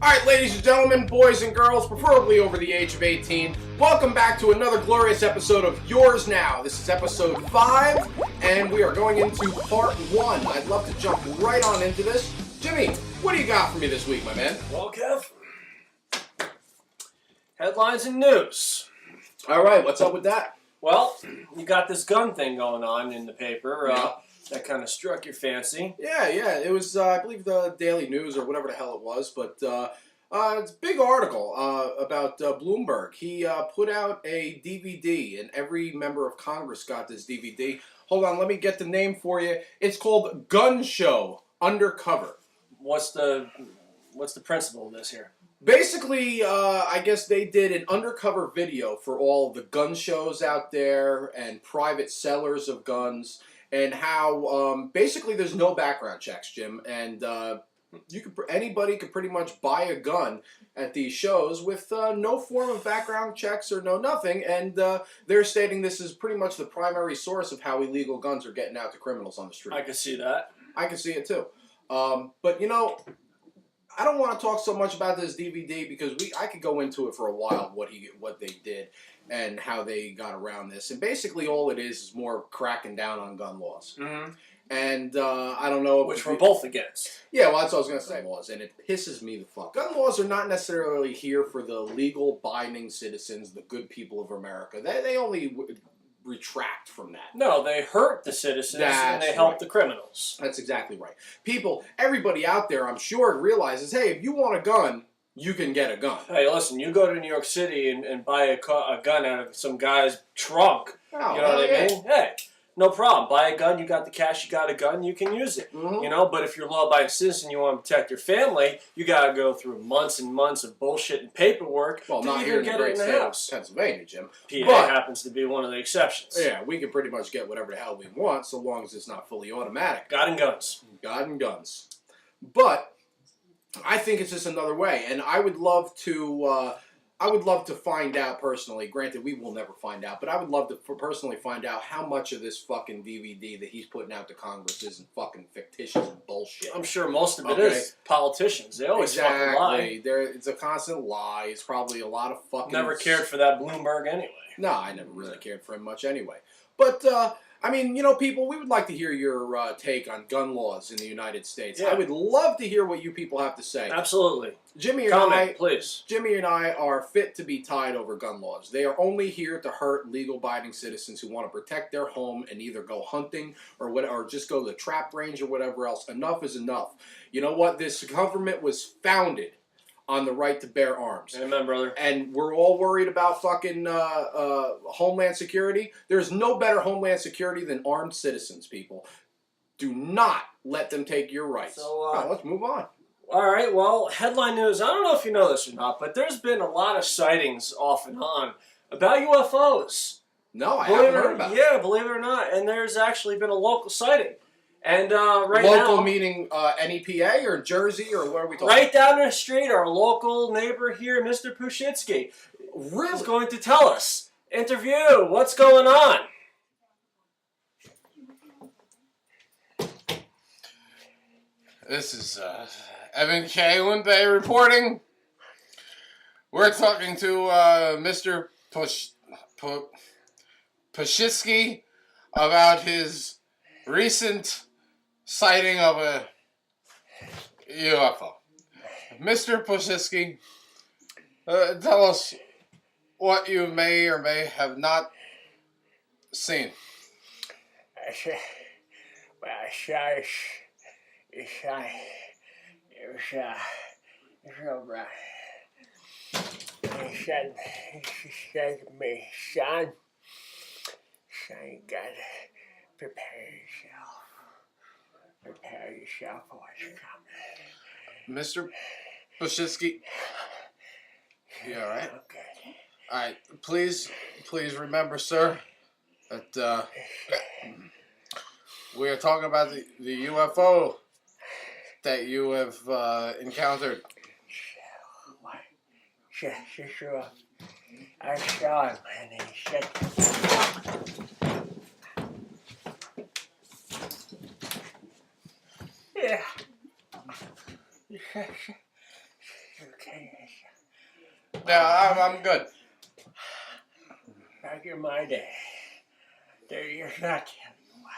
Alright, ladies and gentlemen, boys and girls, preferably over the age of 18, welcome back to another glorious episode of Yours Now. This is episode 5, and we are going into part 1. I'd love to jump right on into this. Jimmy, what do you got for me this week, my man? Well, Kev, headlines and news. Alright, what's up with that? Well, you got this gun thing going on in the paper. That kind of struck your fancy. Yeah, it was, I believe, the Daily News or whatever the hell it was, but it's a big article about Bloomberg. He put out a DVD, and every member of Congress got this DVD. Hold on, let me get the name for you. It's called Gun Show Undercover. What's the principle of this here? Basically, I guess they did an undercover video for all the gun shows out there and private sellers of guns, and how basically there's no background checks, Jim, and anybody could pretty much buy a gun at these shows with no form of background checks or no nothing, and they're stating this is pretty much the primary source of how illegal guns are getting out to criminals on the street. I can see that. I can see it too, but you know, I don't want to talk so much about this DVD because I could go into it for a while, what they did and how they got around this. And basically all it is more cracking down on gun laws. Mm-hmm. And I don't know... Which we're both against. Yeah, well, that's what I was going to say. Laws, and it pisses me the fuck. Gun laws are not necessarily here for the legal, binding citizens, the good people of America. They only retract from that. No, they hurt the citizens and they help the criminals. That's exactly right. Everybody out there, I'm sure, realizes, hey, if you want a gun, you can get a gun. Hey, listen, you go to New York City and buy a gun out of some guy's trunk. Oh, you know what I mean? Hey, no problem. Buy a gun, you got the cash, you got a gun, you can use it. Mm-hmm. You know, but if you're a law-abiding citizen, you want to protect your family, you got to go through months and months of bullshit and paperwork to not even here get in the it in the state house. of Pennsylvania, Jim. PA happens to be one of the exceptions. Yeah, we can pretty much get whatever the hell we want so long as it's not fully automatic. God and guns. God and guns. But I think it's just another way, and I would love to find out personally. Granted, we will never find out, but I would love to personally find out how much of this fucking DVD that he's putting out to Congress isn't fucking fictitious and bullshit. I'm sure most of it is politicians. They always fucking lie. It's a constant lie. It's probably a lot of fucking... Never cared for that Bloomberg anyway. No, I never really cared for him much anyway. But, I mean, you know, people, we would like to hear your take on gun laws in the United States. Yeah. I would love to hear what you people have to say. Absolutely. Jimmy and I are fit to be tied over gun laws. They are only here to hurt legal-abiding citizens who want to protect their home and either go hunting or just go to the trap range or whatever else. Enough is enough. You know what? This government was founded on the right to bear arms. Amen, brother. And we're all worried about fucking Homeland Security. There's no better Homeland Security than armed citizens, people. Do not let them take your rights. So, let's move on. All right, well, headline news. I don't know if you know this or not, but there's been a lot of sightings off and on about UFOs. No, I haven't heard about it. Yeah, believe it or not. And there's actually been a local sighting. And right local now, meaning NEPA or Jersey or where are we talking? Right down the street, our local neighbor here, Mr. Pushitsky, is going to tell us. Interview. What's going on? This is Evan K. Bay reporting. We're talking to Mr. Pushitsky about his recent sighting of a UFO. Mr. Pushitsky, tell us what you may or may have not seen. Son, God, prepare yourself for what's coming. Mr. Pushitsky, you all right? Okay. All right. Please remember, sir, that we are talking about the UFO that you have encountered. Sure. I saw him, and he said... Yeah. Yeah, I'm good. Back in my day, 30 years not telling you what.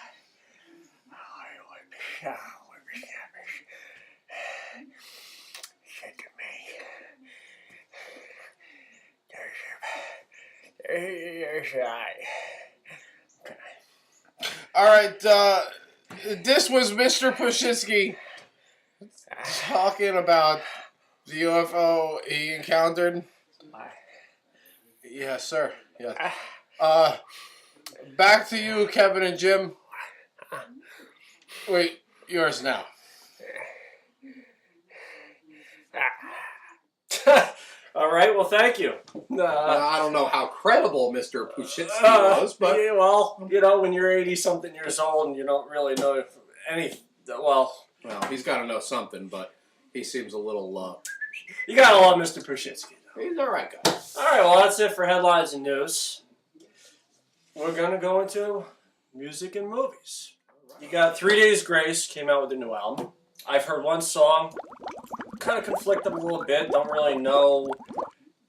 I was the sound with the savage. Said to me, there's 30 years I. All right, this was Mr. Pushinsky talking about the UFO he encountered. Yes, sir. Yeah. Back to you, Kevin and Jim. Wait, yours now. All right, well, thank you. I don't know how credible Mr. Pushitsky was, but yeah, well, you know, when you're 80-something years old and you don't really know if any, well, he's got to know something. But he seems a little. You gotta love Mr. Pushitsky. He's all right, guy. All right, well, that's it for headlines and news. We're gonna go into music and movies. You got 3 Days Grace came out with a new album. I've heard one song, kind of conflict them a little bit. Don't really know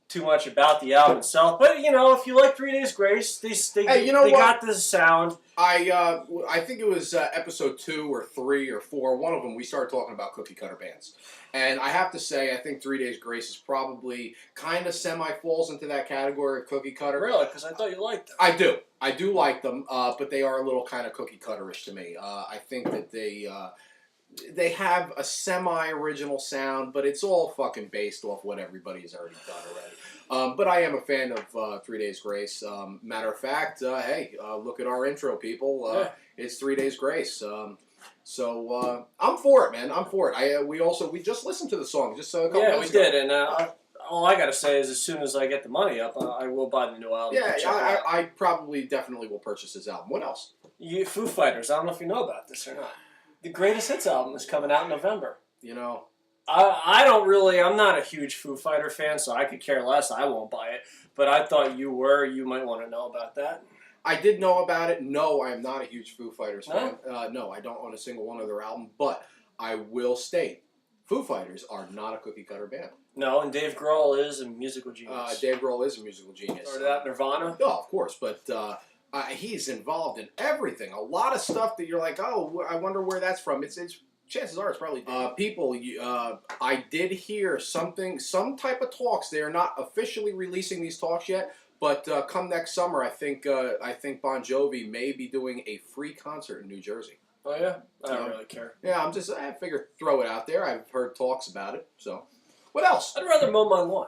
too much about the album itself, but you know, if you like 3 Days Grace, they got this sound. I think it was episode 2 or 3 or 4. One of them we started talking about cookie cutter bands, and I have to say I think 3 Days Grace is probably kind of semi falls into that category of cookie cutter. Really? Because I thought you liked them. I do like them, but they are a little kind of cookie cutterish to me. I think that they have a semi-original sound, but it's all fucking based off what everybody's already done already. But I am a fan of 3 Days Grace. Matter of fact, hey, look at our intro, people. Yeah. It's 3 Days Grace. So I'm for it, man. I'm for it. We just listened to the song just a couple Yeah, we minutes ago. did, and all I gotta say is, as soon as I get the money up, I will buy the new album. Yeah, Check it out. I probably definitely will purchase this album. What else? Foo Fighters. I don't know if you know about this or not. The Greatest Hits album is coming out in November. You know, I'm not a huge Foo Fighter fan, so I could care less. I won't buy it. But I thought you were. You might want to know about that. I did know about it. No, I am not a huge Foo Fighters No? fan. No, I don't own a single one of their album. But I will state, Foo Fighters are not a cookie cutter band. No, and Dave Grohl is a musical genius. Dave Grohl is a musical genius. Started out Nirvana. Oh, of course, but he's involved in everything. A lot of stuff that you're like, oh, I wonder where that's from. It's chances are it's probably people. I did hear some type of talks. They are not officially releasing these talks yet, but come next summer, I think Bon Jovi may be doing a free concert in New Jersey. Oh yeah, I don't really care. Yeah, I figure throw it out there. I've heard talks about it. So, what else? I'd rather mow my lawn.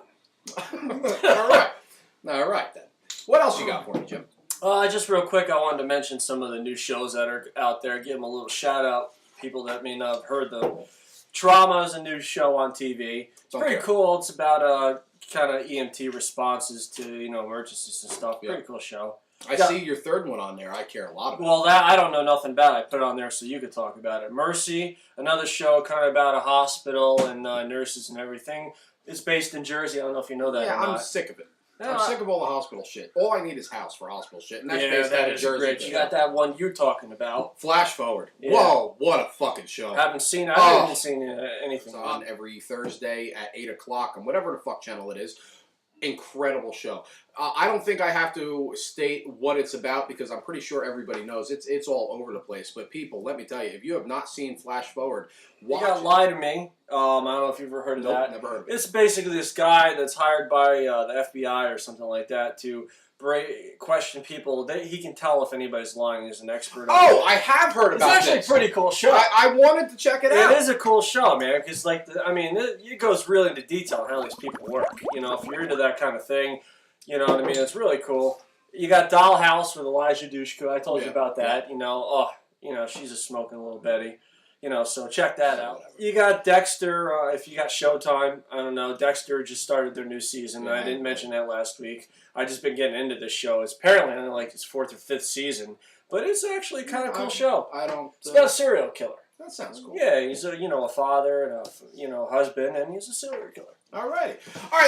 All right then. What else you got for me, Jim? Just real quick, I wanted to mention some of the new shows that are out there. Give them a little shout out. People that may not have heard them. Trauma is a new show on TV. It's pretty cool. It's about kind of EMT responses to emergencies and stuff. Yeah. Pretty cool show. I see your third one on there. I care a lot about. Well, that I don't know nothing about. I put it on there so you could talk about it. Mercy, another show kind of about a hospital and nurses and everything. It's based in Jersey. I don't know if you know that. Yeah, or I'm not. sick of it. Yeah, I'm sick of all the hospital shit. All I need is house for hospital shit, and that's yeah, based out that of is Jersey. great. You got that one you're talking about. Flash Forward. Yeah. Whoa, what a fucking show! I haven't seen anything. It's on every Thursday at 8 o'clock on whatever the fuck channel it is. Incredible show. I don't think I have to state what it's about because I'm pretty sure everybody knows. It's all over the place. But people, let me tell you, if you have not seen Flash Forward, watch You got it. Lie to Me. I don't know if you've ever heard of Nope, that. never heard of it. It's basically this guy that's hired by the FBI or something like that to question people. He can tell if anybody's lying. He's an expert on Oh, it. I have heard It's about actually this. a pretty cool show. I wanted to check it out. It is a cool show, man, because it goes really into detail on how these people work. If you're into that kind of thing, you know what I mean? It's really cool. You got Dollhouse with Elijah Dushku. I told you about that. She's a smoking little Betty. So check that out. You got Dexter. If you got Showtime, I don't know. Dexter just started their new season. Yeah. I didn't mention that last week. I just been getting into this show. It's apparently only like its 4th or 5th season, but it's actually kind of cool show. I don't. It's about a serial killer. That sounds cool. Yeah, he's a father and a husband, and he's a serial killer. All right,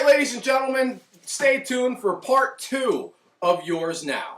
ladies and gentlemen, stay tuned for part 2 of Yours Now.